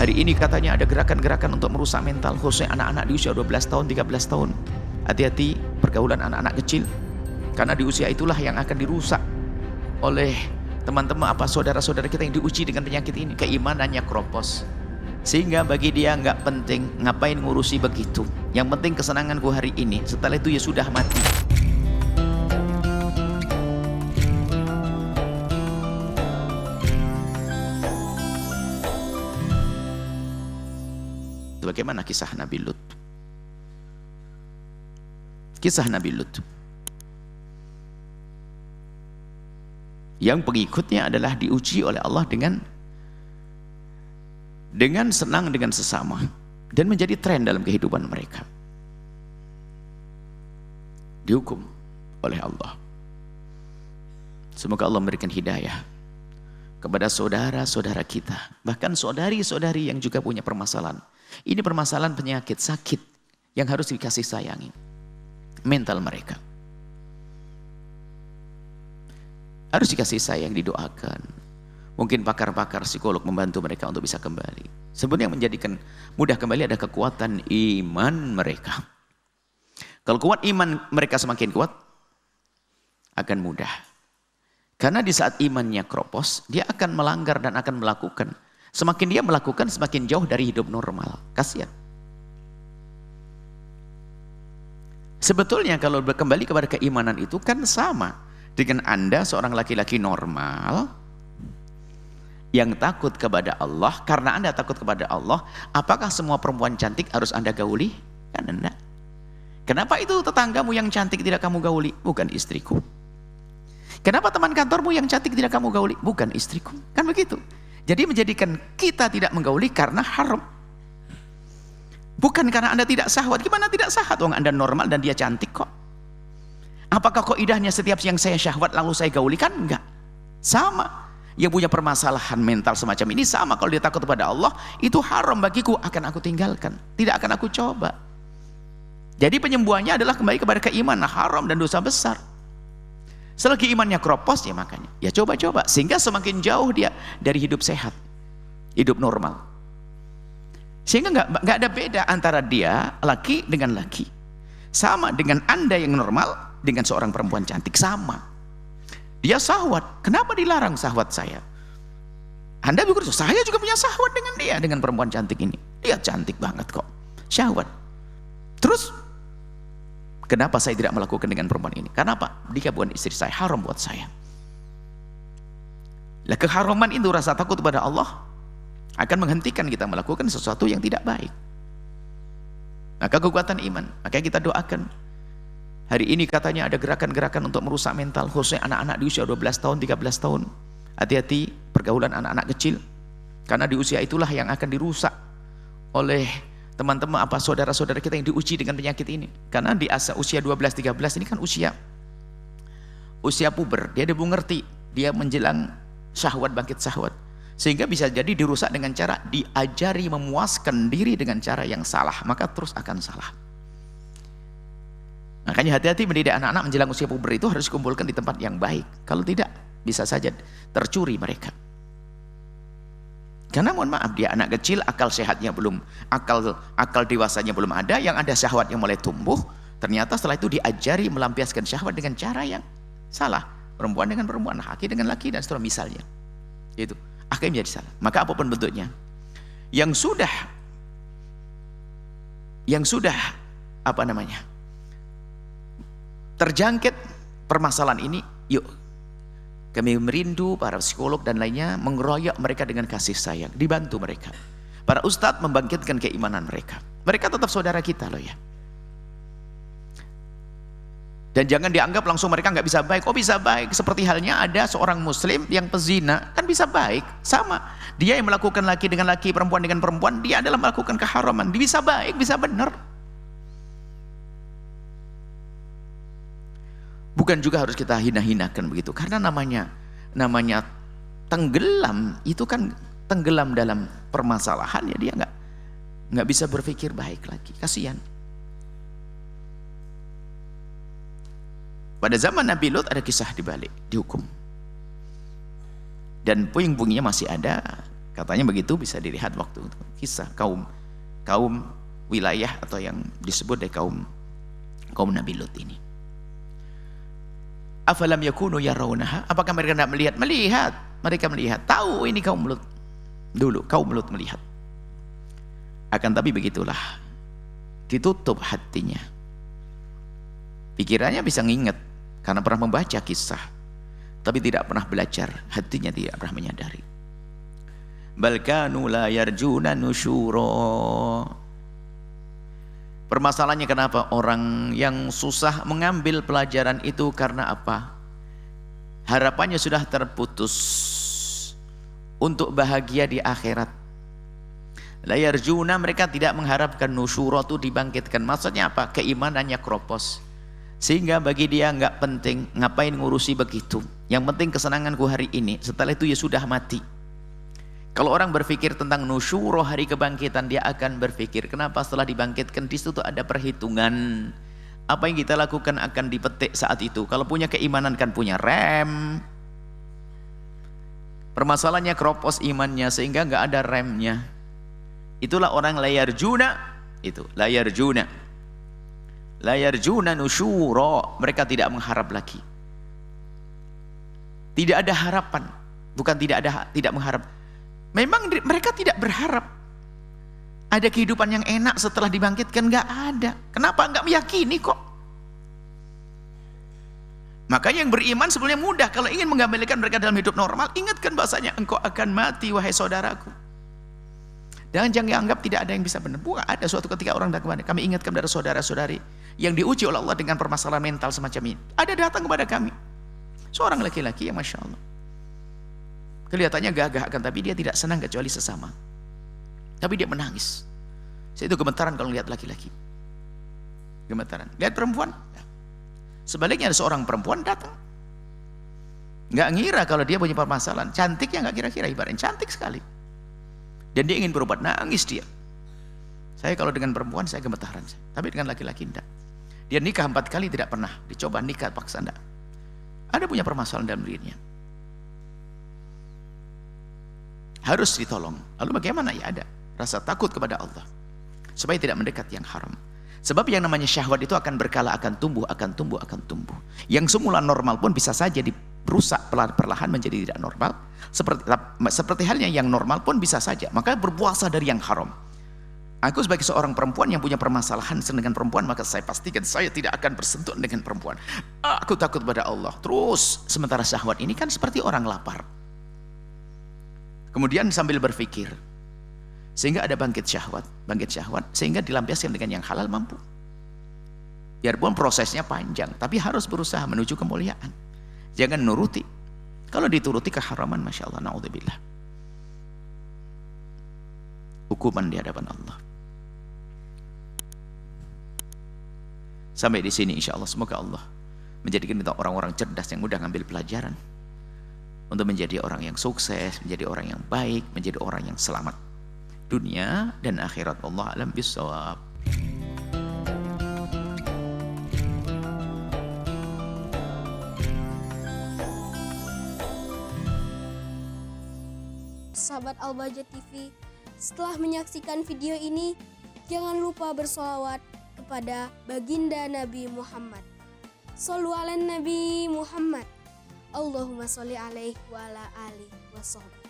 Hari ini katanya ada gerakan-gerakan untuk merusak mental, khususnya anak-anak di usia 12 tahun, 13 tahun. Hati-hati pergaulan anak-anak kecil, karena di usia itulah yang akan dirusak oleh teman-teman saudara-saudara kita yang diuji dengan penyakit ini. Keimanannya kropos, sehingga bagi dia nggak penting ngapain ngurusi begitu, yang penting kesenanganku hari ini, setelah itu ya sudah mati. Bagaimana kisah Nabi Lut? Kisah Nabi Lut yang pengikutnya adalah diuji oleh Allah dengan senang dengan sesama dan menjadi tren dalam kehidupan mereka. Dihukum oleh Allah. Semoga Allah memberikan hidayah kepada saudara-saudara kita, bahkan saudari-saudari yang juga punya permasalahan. Ini permasalahan penyakit, sakit yang harus dikasih sayangi. Mental mereka harus dikasih sayang, didoakan. Mungkin pakar-pakar psikolog membantu mereka untuk bisa kembali. Sebenarnya yang menjadikan mudah kembali ada kekuatan iman mereka. Kalau kuat iman mereka semakin kuat, akan mudah. Karena di saat imannya kropos, dia akan melanggar dan akan melakukan. Semakin dia melakukan, semakin jauh dari hidup normal. Kasihan. Sebetulnya kalau kembali kepada keimanan itu kan sama dengan Anda seorang laki-laki normal yang takut kepada Allah. Karena Anda takut kepada Allah, apakah semua perempuan cantik harus Anda gauli? Kan enggak. Kenapa itu tetanggamu yang cantik tidak kamu gauli? Bukan istriku. Kenapa teman kantormu yang cantik tidak kamu gauli? Bukan istriku. Kan begitu. Jadi menjadikan kita tidak menggauli karena haram. Bukan karena Anda tidak syahwat. Gimana tidak syahwat? Wong Anda normal dan dia cantik kok. Apakah kok idahnya setiap yang saya syahwat lalu saya gauli? Kan enggak. Sama. Yang punya permasalahan mental semacam ini sama. Kalau dia takut kepada Allah, itu haram bagiku, akan aku tinggalkan. Tidak akan aku coba. Jadi penyembuhannya adalah kembali kepada keimanan, haram dan dosa besar. Selagi imannya kropos ya makanya, ya coba-coba sehingga semakin jauh dia dari hidup sehat, hidup normal. Sehingga nggak ada beda antara dia laki dengan laki. Sama dengan Anda yang normal dengan seorang perempuan cantik sama. Dia syahwat, kenapa dilarang syahwat saya? Anda pikir saya juga punya syahwat dengan dia, dengan perempuan cantik ini. Dia cantik banget kok, syahwat. Terus kenapa saya tidak melakukan dengan perempuan ini? Karena apa? Dia bukan istri saya, haram buat saya. Lah keharaman itu, rasa takut kepada Allah akan menghentikan kita melakukan sesuatu yang tidak baik. Maka kekuatan iman, makanya kita doakan. Hari ini katanya ada gerakan-gerakan untuk merusak mental, khususnya anak-anak di usia 12 tahun, 13 tahun. Hati-hati pergaulan anak-anak kecil, karena di usia itulah yang akan dirusak oleh teman-teman saudara-saudara kita yang diuji dengan penyakit ini. Karena di usia 12-13 ini kan usia puber, dia belum ngerti, dia menjelang syahwat, bangkit syahwat, sehingga bisa jadi dirusak dengan cara diajari memuaskan diri dengan cara yang salah, maka terus akan salah. Makanya hati-hati mendidik anak-anak menjelang usia puber itu harus dikumpulkan di tempat yang baik. Kalau tidak, bisa saja tercuri mereka. Karena mohon maaf, dia anak kecil, akal sehatnya belum, akal dewasanya belum ada, yang ada syahwat yang mulai tumbuh, ternyata setelah itu diajari melampiaskan syahwat dengan cara yang salah. Perempuan dengan perempuan, laki dengan laki, dan seterusnya misalnya. Itu akhirnya menjadi salah. Maka apapun bentuknya, yang sudah terjangkit permasalahan ini, yuk kami merindu para psikolog dan lainnya mengeroyok mereka dengan kasih sayang, dibantu mereka. Para ustadz membangkitkan keimanan mereka. Mereka tetap saudara kita loh ya. Dan jangan dianggap langsung mereka nggak bisa baik. Oh bisa baik, seperti halnya ada seorang muslim yang pezina, kan bisa baik. Sama, dia yang melakukan laki dengan laki, perempuan dengan perempuan, dia adalah melakukan keharaman. Dia bisa baik, bisa benar. Bukan juga harus kita hina-hinakan begitu, karena namanya tenggelam, itu kan tenggelam dalam permasalahan, ya dia nggak bisa berpikir baik lagi, kasihan. Pada zaman Nabi Lut ada kisah dibalik, dihukum, dan puing-puingnya masih ada, Katanya begitu, bisa dilihat waktu itu. Kisah kaum wilayah atau yang disebut dari kaum Nabi Lut ini. Afalam yakunu yarawnaha, apakah mereka tidak melihat? Melihat, mereka melihat, tahu ini kaum Lut. Dulu kaum Lut melihat. Akan tapi begitulah, ditutup hatinya. Pikirannya bisa nginget karena pernah membaca kisah, tapi tidak pernah belajar, hatinya tidak pernah menyadari. Bal kanu la yarjuna nusyura. Permasalahannya kenapa orang yang susah mengambil pelajaran itu, karena apa? Harapannya sudah terputus untuk bahagia di akhirat. La yarjuna, mereka tidak mengharapkan nusyura itu dibangkitkan. Maksudnya apa? Keimanannya kropos. Sehingga bagi dia nggak penting, ngapain ngurusi begitu. Yang penting kesenanganku hari ini, setelah itu ya sudah mati. Kalau orang berpikir tentang nusyuro, hari kebangkitan, dia akan berpikir kenapa setelah dibangkitkan di situ ada perhitungan. Apa yang kita lakukan akan dipetik saat itu. Kalau punya keimanan kan punya rem. Permasalahannya kropos imannya sehingga nggak ada remnya. Itulah orang layar juna, itu layar juna. Layar juna nusyuro, mereka tidak mengharap lagi. Tidak ada harapan, bukan tidak mengharap. Memang mereka tidak berharap ada kehidupan yang enak setelah dibangkitkan, nggak ada. Kenapa nggak meyakini kok? Makanya yang beriman sebetulnya mudah. Kalau ingin mengembalikan mereka dalam hidup normal, ingatkan bahasanya engkau akan mati wahai saudaraku. Dan jangan anggap tidak ada yang bisa benar. Bukan, ada suatu ketika orang datang kepada kami, ingatkan kepada saudara-saudari yang diuji oleh Allah dengan permasalahan mental semacam ini. Ada datang kepada kami seorang laki-laki yang Masya Allah, kelihatannya gagah, akan tapi dia tidak senang kecuali sesama. Tapi dia menangis. Saya itu gemetaran kalau lihat laki-laki. Gemetaran. Lihat perempuan. Sebaliknya ada seorang perempuan datang. Nggak ngira kalau dia punya permasalahan. Cantiknya nggak kira-kira, ibaratnya cantik sekali. Dan dia ingin berobat, nangis dia. Saya kalau dengan perempuan saya gemetaran. Tapi dengan laki-laki enggak. Dia nikah 4 kali tidak pernah. Dicoba nikah paksa enggak. Ada punya permasalahan dalam dirinya. Harus ditolong. Lalu bagaimana? Ya ada rasa takut kepada Allah supaya tidak mendekat yang haram. Sebab yang namanya syahwat itu akan berkala, akan tumbuh, akan tumbuh, akan tumbuh. Yang semula normal pun bisa saja dirusak perlahan menjadi tidak normal. Seperti halnya yang normal pun bisa saja. Maka berpuasa dari yang haram. Aku sebagai seorang perempuan yang punya permasalahan dengan perempuan, maka saya pastikan saya tidak akan bersentuhan dengan perempuan. Aku takut pada Allah. Terus sementara syahwat ini kan seperti orang lapar. Kemudian sambil berpikir, sehingga ada bangkit syahwat, sehingga dilampiaskan dengan yang halal mampu. Biarpun prosesnya panjang, tapi harus berusaha menuju kemuliaan. Jangan nuruti. Kalau dituruti keharaman, Masya Allah, na'udzubillah. Hukuman di hadapan Allah. Sampai di sini insya Allah, semoga Allah menjadikan kita orang-orang cerdas yang mudah ngambil pelajaran untuk menjadi orang yang sukses, menjadi orang yang baik, menjadi orang yang selamat dunia dan akhirat. Allah alam bisawab. Sahabat Al-Bahjah TV, setelah menyaksikan video ini, jangan lupa bersolawat kepada baginda Nabi Muhammad. Shollu ala Nabi Muhammad. Allahumma sholli alaihi wa ala alihi wa sahbihi.